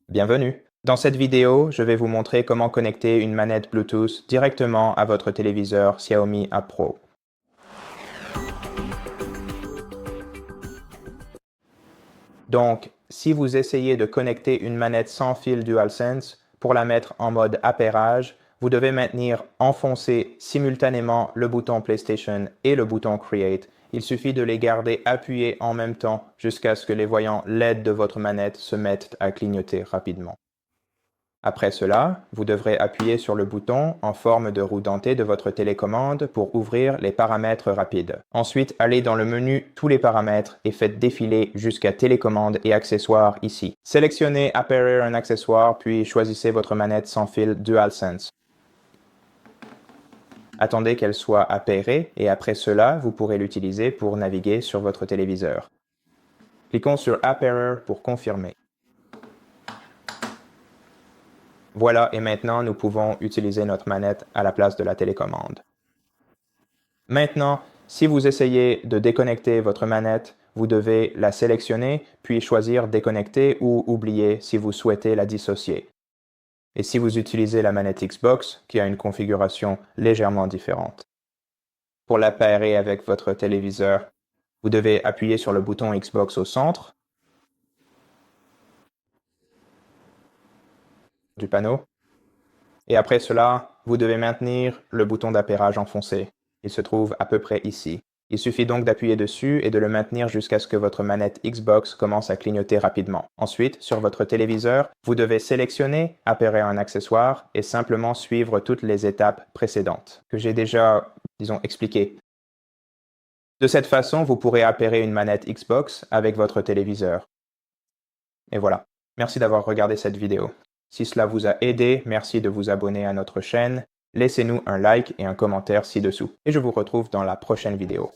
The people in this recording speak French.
Bienvenue! Dans cette vidéo, je vais vous montrer comment connecter une manette Bluetooth directement à votre téléviseur Xiaomi App Pro. Donc, si vous essayez de connecter une manette sans fil DualSense, pour la mettre en mode appairage, vous devez maintenir enfoncé simultanément le bouton PlayStation et le bouton Create. Il suffit de les garder appuyés en même temps jusqu'à ce que les voyants LED de votre manette se mettent à clignoter rapidement. Après cela, vous devrez appuyer sur le bouton en forme de roue dentée de votre télécommande pour ouvrir les paramètres rapides. Ensuite, allez dans le menu Tous les paramètres et faites défiler jusqu'à Télécommande et accessoires ici. Sélectionnez Appaire un accessoire puis choisissez votre manette sans fil DualSense. Attendez qu'elle soit appairée et après cela, vous pourrez l'utiliser pour naviguer sur votre téléviseur. Cliquons sur Appaire pour confirmer. Voilà, et maintenant nous pouvons utiliser notre manette à la place de la télécommande. Maintenant, si vous essayez de déconnecter votre manette, vous devez la sélectionner, puis choisir Déconnecter ou Oublier si vous souhaitez la dissocier. Et si vous utilisez la manette Xbox, qui a une configuration légèrement différente. Pour l'appairer avec votre téléviseur, vous devez appuyer sur le bouton Xbox au centre du panneau. Et après cela, vous devez maintenir le bouton d'appairage enfoncé. Il se trouve à peu près ici. Il suffit donc d'appuyer dessus et de le maintenir jusqu'à ce que votre manette Xbox commence à clignoter rapidement. Ensuite, sur votre téléviseur, vous devez sélectionner Appairer un accessoire et simplement suivre toutes les étapes précédentes que j'ai déjà, expliquées. De cette façon, vous pourrez appairer une manette Xbox avec votre téléviseur. Et voilà. Merci d'avoir regardé cette vidéo. Si cela vous a aidé, merci de vous abonner à notre chaîne. Laissez-nous un like et un commentaire ci-dessous. Et je vous retrouve dans la prochaine vidéo.